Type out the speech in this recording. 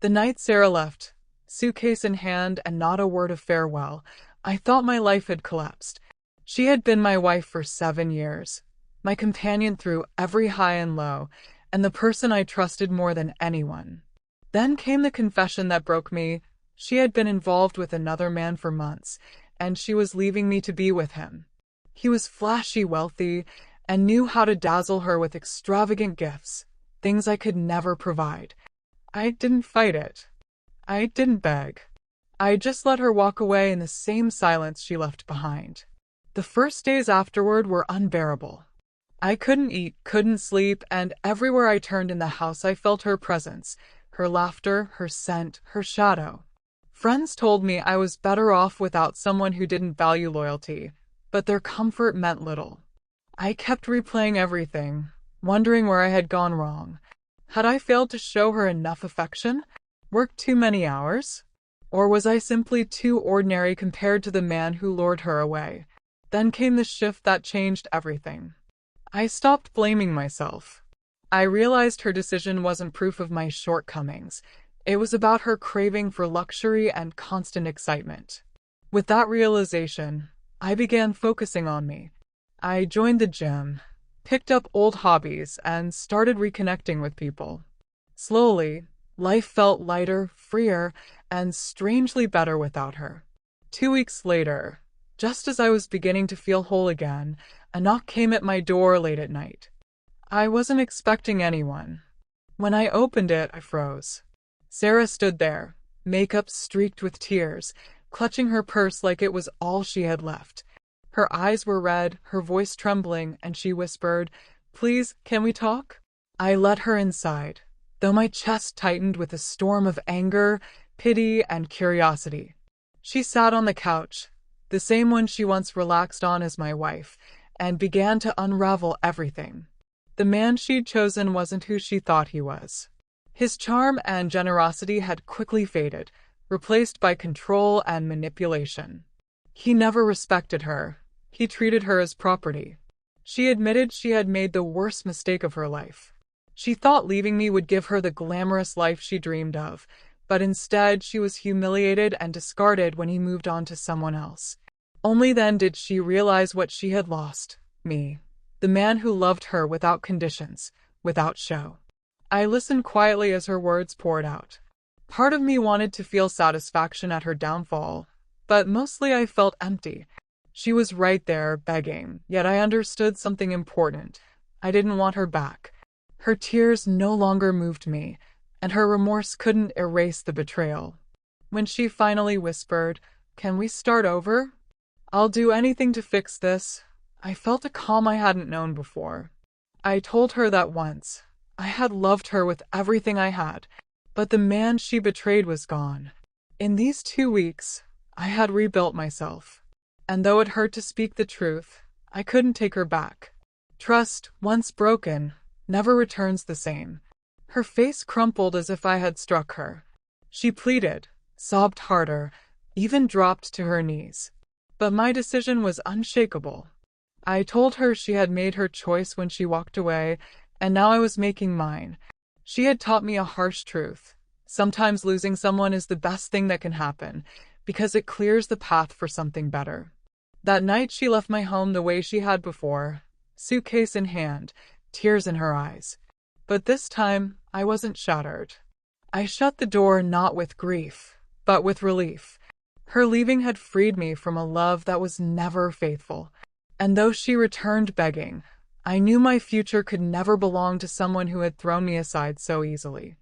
The night Sarah left, suitcase in hand and not a word of farewell, I thought my life had collapsed. She had been my wife for 7 years, my companion through every high and low, and the person I trusted more than anyone. Then came the confession that broke me. She had been involved with another man for months, and she was leaving me to be with him. He was flashy, wealthy, and knew how to dazzle her with extravagant gifts, things I could never provide. I didn't fight it. I didn't beg. I just let her walk away in the same silence she left behind. The first days afterward were unbearable. I couldn't eat, couldn't sleep, and everywhere I turned in the house I felt her presence, her laughter, her scent, her shadow. Friends told me I was better off without someone who didn't value loyalty, but their comfort meant little. I kept replaying everything, wondering where I had gone wrong. Had I failed to show her enough affection? Worked too many hours? Or was I simply too ordinary compared to the man who lured her away? Then came the shift that changed everything. I stopped blaming myself. I realized her decision wasn't proof of my shortcomings. It was about her craving for luxury and constant excitement. With that realization, I began focusing on me. I joined the gym, picked up old hobbies, and started reconnecting with people. Slowly, life felt lighter, freer, and strangely better without her. 2 weeks later, just as I was beginning to feel whole again, a knock came at my door late at night. I wasn't expecting anyone. When I opened it, I froze. Sarah stood there, makeup streaked with tears, clutching her purse like it was all she had left. Her eyes were red, her voice trembling, and she whispered, "Please, can we talk?" I let her inside, though my chest tightened with a storm of anger, pity, and curiosity. She sat on the couch, the same one she once relaxed on as my wife, and began to unravel everything. The man she'd chosen wasn't who she thought he was. His charm and generosity had quickly faded, replaced by control and manipulation. He never respected her. He treated her as property. She admitted she had made the worst mistake of her life. She thought leaving me would give her the glamorous life she dreamed of, but instead she was humiliated and discarded when he moved on to someone else. Only then did she realize what she had lost: me, the man who loved her without conditions, without show. I listened quietly as her words poured out. Part of me wanted to feel satisfaction at her downfall, but mostly I felt empty. She was right there, begging, yet I understood something important. I didn't want her back. Her tears no longer moved me, and her remorse couldn't erase the betrayal. When she finally whispered, "Can we start over? I'll do anything to fix this," I felt a calm I hadn't known before. I told her that once I had loved her with everything I had, but the man she betrayed was gone. In these 2 weeks, I had rebuilt myself. And though it hurt to speak the truth, I couldn't take her back. Trust, once broken, never returns the same. Her face crumpled as if I had struck her. She pleaded, sobbed harder, even dropped to her knees. But my decision was unshakable. I told her she had made her choice when she walked away, and now I was making mine. She had taught me a harsh truth. Sometimes losing someone is the best thing that can happen, because it clears the path for something better. That night she left my home the way she had before, suitcase in hand, tears in her eyes. But this time, I wasn't shattered. I shut the door not with grief, but with relief. Her leaving had freed me from a love that was never faithful. And though she returned begging, I knew my future could never belong to someone who had thrown me aside so easily.